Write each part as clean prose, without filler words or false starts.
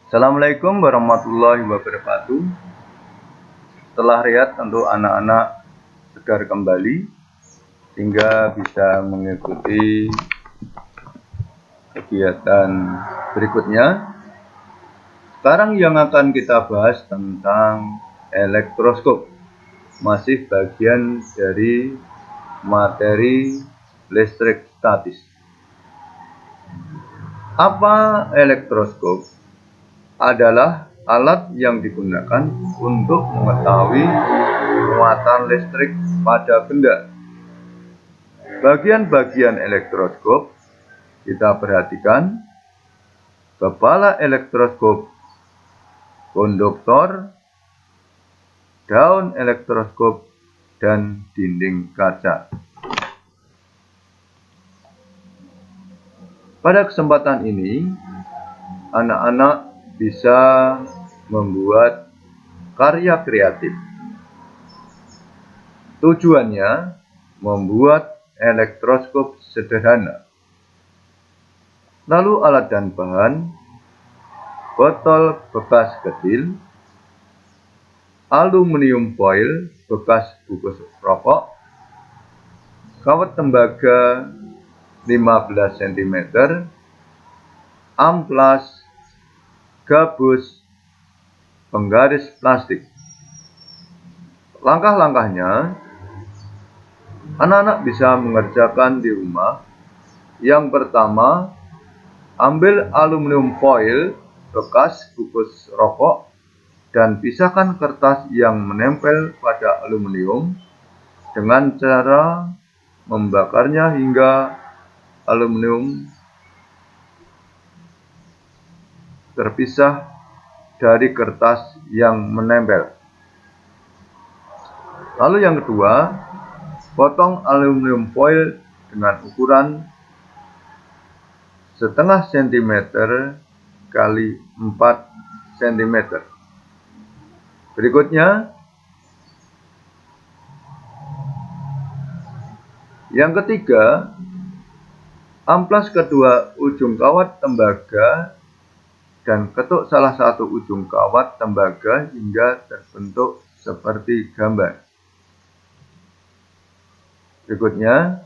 Assalamualaikum warahmatullahi wabarakatuh. Setelah rehat untuk anak-anak segar kembali sehingga bisa mengikuti kegiatan berikutnya. Sekarang yang akan kita bahas tentang elektroskop, masih bagian dari materi listrik statis. Apa elektroskop? Adalah alat yang digunakan untuk mengetahui muatan listrik pada benda. Bagian-bagian elektroskop kita perhatikan: kepala elektroskop, konduktor, daun elektroskop, dan dinding kaca. Pada kesempatan ini, anak-anak bisa membuat karya kreatif. Tujuannya membuat elektroskop sederhana. Lalu alat dan bahan: botol bekas kecil, aluminium foil bekas bungkus rokok, kawat tembaga 15 cm, amplas, gabus, penggaris plastik. Langkah-langkahnya, anak-anak bisa mengerjakan di rumah. Yang pertama, ambil aluminium foil bekas bungkus rokok dan pisahkan kertas yang menempel pada aluminium dengan cara membakarnya hingga aluminium terpisah dari kertas yang menempel. Lalu yang kedua, potong aluminium foil dengan ukuran setengah cm kali 4 cm. Berikutnya, yang ketiga, amplas kedua ujung kawat tembaga dan ketuk salah satu ujung kawat tembaga hingga terbentuk seperti gambar. Berikutnya,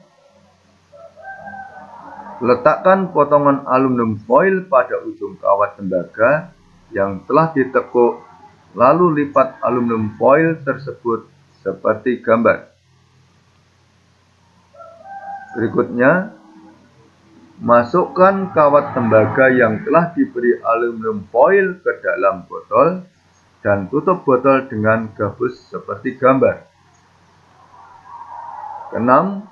letakkan potongan aluminium foil pada ujung kawat tembaga yang telah ditekuk, lalu lipat aluminium foil tersebut seperti gambar. Berikutnya, masukkan kawat tembaga yang telah diberi aluminium foil ke dalam botol dan tutup botol dengan gabus seperti gambar. Keenam,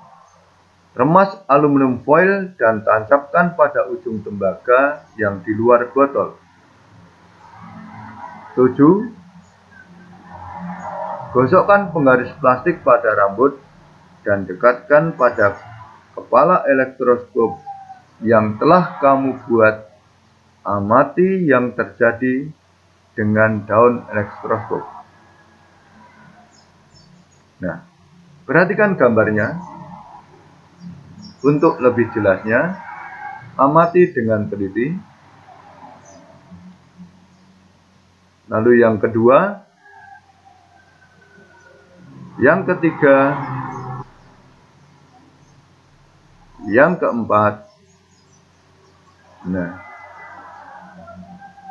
remas aluminium foil dan tancapkan pada ujung tembaga yang di luar botol. 7. Gosokkan penggaris plastik pada rambut dan dekatkan pada kepala elektroskop yang telah kamu buat. Amati yang terjadi dengan daun elektroskop. Nah, perhatikan gambarnya. Untuk lebih jelasnya, amati dengan teliti. Lalu yang kedua, yang ketiga, yang keempat. Nah,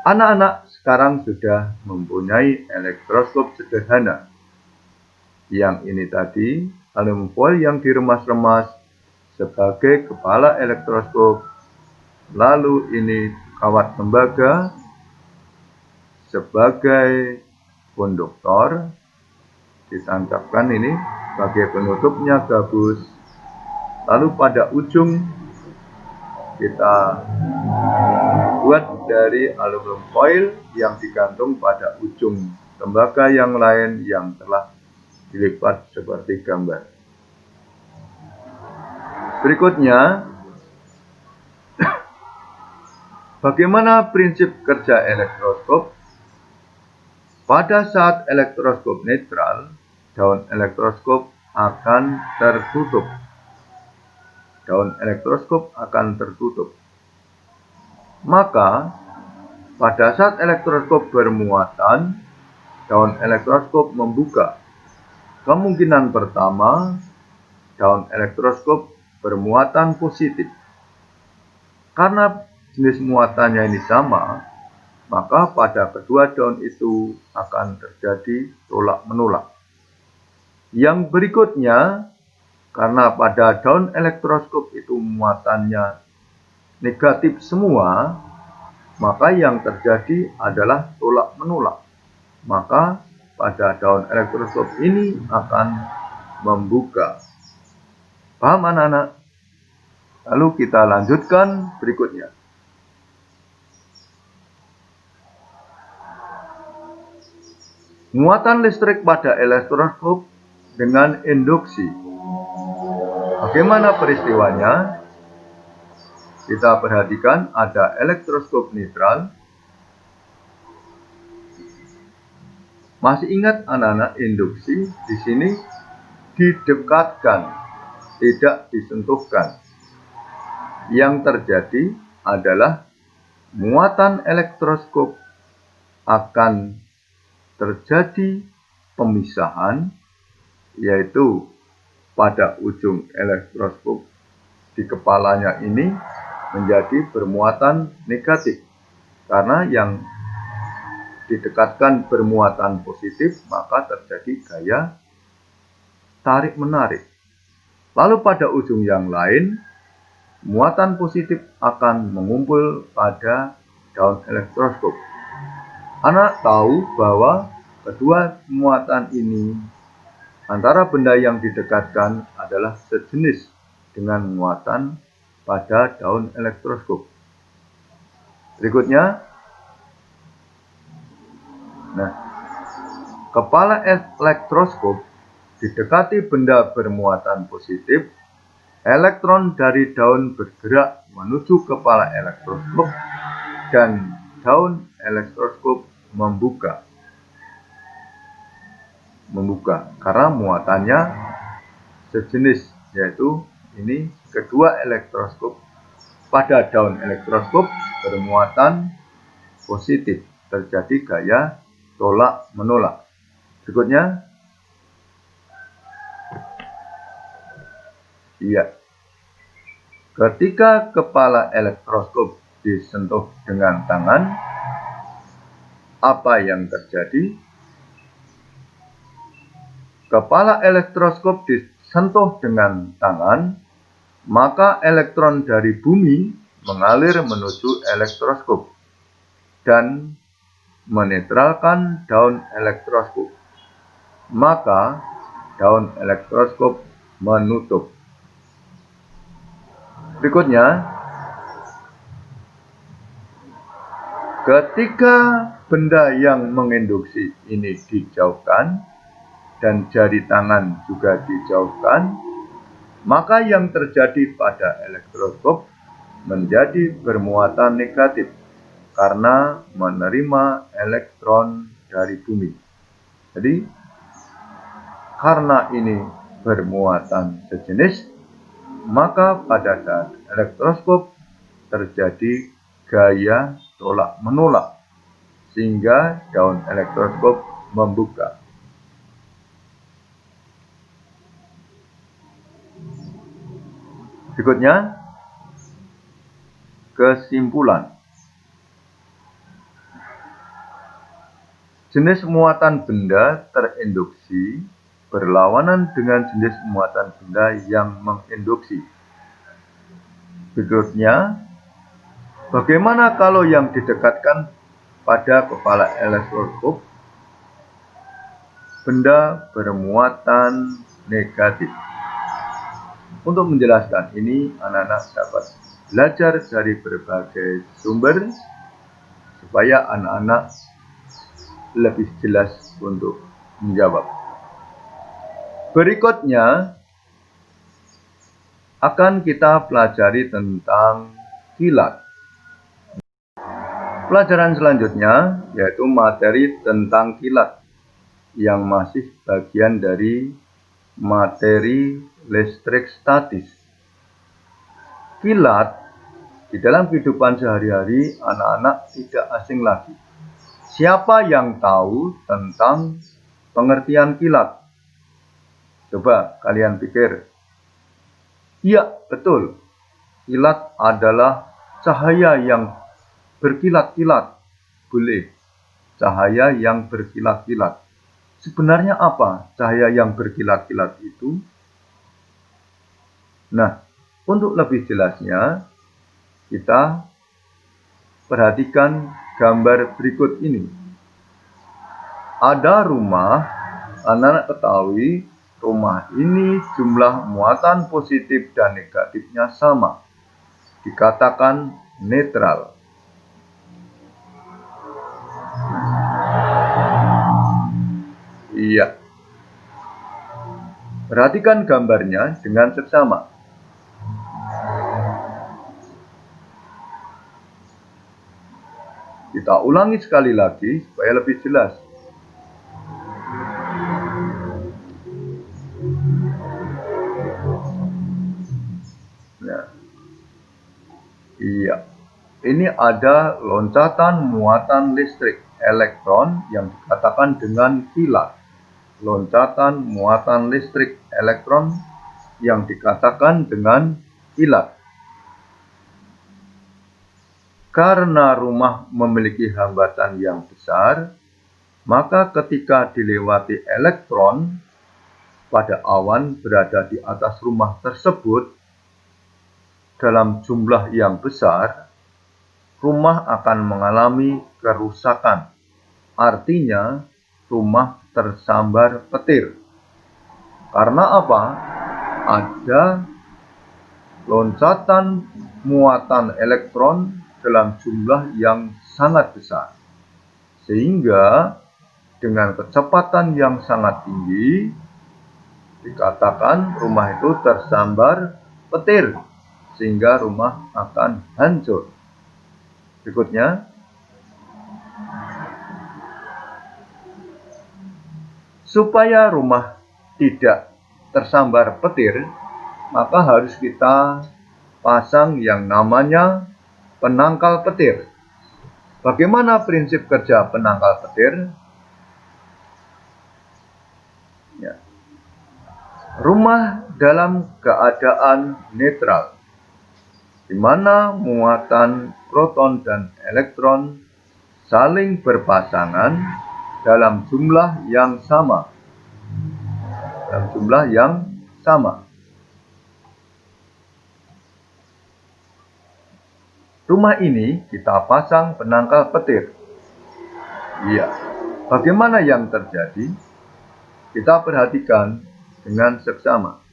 anak-anak sekarang sudah mempunyai elektroskop sederhana. Yang ini tadi, aluminium foil yang diremas-remas sebagai kepala elektroskop. Lalu ini kawat tembaga sebagai konduktor, ditancapkan ini sebagai penutupnya gabus. Lalu pada ujung kita buat dari aluminium foil yang digantung pada ujung tembaga yang lain yang telah dilipat seperti gambar. Berikutnya, bagaimana prinsip kerja elektroskop? Pada saat elektroskop netral, daun elektroskop akan tertutup. Daun elektroskop akan tertutup. Maka, Pada saat elektroskop bermuatan, daun elektroskop membuka. Kemungkinan pertama, daun elektroskop bermuatan positif. Karena jenis muatannya ini sama, maka pada kedua daun itu akan terjadi tolak-menolak. Yang berikutnya, karena pada daun elektroskop itu muatannya negatif semua, maka yang terjadi adalah tolak-menolak. Maka pada daun elektroskop ini akan membuka. Paham anak-anak? Lalu kita lanjutkan berikutnya. Muatan listrik pada elektroskop dengan induksi. Bagaimana peristiwanya? Kita perhatikan ada elektroskop netral. Masih ingat anak-anak induksi? Di sini didekatkan, tidak disentuhkan. Yang terjadi adalah muatan elektroskop akan terjadi pemisahan, yaitu pada ujung elektroskop di kepalanya ini menjadi bermuatan negatif. Karena yang didekatkan bermuatan positif, maka terjadi gaya tarik-menarik. Lalu pada ujung yang lain, muatan positif akan mengumpul pada daun elektroskop. Anak tahu bahwa kedua muatan ini antara benda yang didekatkan adalah sejenis dengan muatan pada daun elektroskop. Berikutnya, kepala elektroskop didekati benda bermuatan positif, elektron dari daun bergerak menuju kepala elektroskop dan daun elektroskop membuka karena muatannya sejenis, yaitu ini kedua elektroskop pada daun elektroskop bermuatan positif, terjadi gaya tolak-menolak. Berikutnya, ketika kepala elektroskop disentuh dengan tangan, apa yang terjadi? Kepala elektroskop disentuh dengan tangan, maka elektron dari bumi mengalir menuju elektroskop dan menetralkan daun elektroskop. Maka daun elektroskop menutup. Berikutnya, ketika benda yang menginduksi ini dijauhkan dan jari tangan juga dijauhkan, maka yang terjadi pada elektroskop menjadi bermuatan negatif karena menerima elektron dari bumi. Jadi, karena ini bermuatan sejenis, maka pada saat elektroskop terjadi gaya tolak-menolak, sehingga daun elektroskop membuka. Berikutnya, kesimpulan. Jenis muatan benda terinduksi berlawanan dengan jenis muatan benda yang menginduksi. Berikutnya, bagaimana kalau yang didekatkan pada kepala elektroskop benda bermuatan negatif? Untuk menjelaskan ini, anak-anak dapat belajar dari berbagai sumber supaya anak-anak lebih jelas untuk menjawab. Berikutnya akan kita pelajari tentang kilat. Pelajaran selanjutnya yaitu materi tentang kilat yang masih bagian dari materi listrik statis. Kilat Di dalam kehidupan sehari-hari, anak-anak tidak asing lagi. Siapa yang tahu tentang pengertian kilat? Coba kalian pikir. Iya, betul. Kilat adalah cahaya yang berkilat-kilat. Boleh. Cahaya yang berkilat-kilat. Sebenarnya apa cahaya yang berkilat-kilat itu? Nah, untuk lebih jelasnya, kita perhatikan gambar berikut ini. Ada rumah, anak-anak ketahui rumah ini jumlah muatan positif dan negatifnya sama. Dikatakan netral. Iya. Perhatikan gambarnya dengan seksama. Kita ulangi sekali lagi supaya lebih jelas. Nah, iya. Ini ada loncatan muatan listrik elektron yang dikatakan dengan kilat. Loncatan muatan listrik elektron yang dikatakan dengan kilat. Karena rumah memiliki hambatan yang besar, maka ketika dilewati elektron pada awan berada di atas rumah tersebut dalam jumlah yang besar, rumah akan mengalami kerusakan. Artinya, rumah tersambar petir. Karena apa? Ada loncatan muatan elektron dalam jumlah yang sangat besar. Sehingga dengan kecepatan yang sangat tinggi, dikatakan rumah itu tersambar petir. Sehingga rumah akan hancur. Berikutnya. Supaya rumah tidak tersambar petir, maka harus kita pasang yang namanya penangkal petir. Bagaimana prinsip kerja penangkal petir? Ya. Rumah dalam keadaan netral, di mana muatan proton dan elektron saling berpasangan dalam jumlah yang sama. Rumah ini kita pasang penangkal petir. Iya. Bagaimana yang terjadi? Kita perhatikan dengan seksama.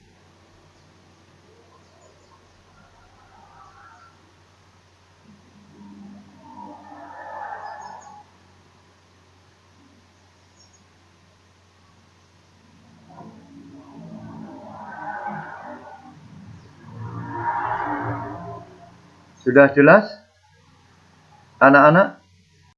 Sudah jelas, anak-anak?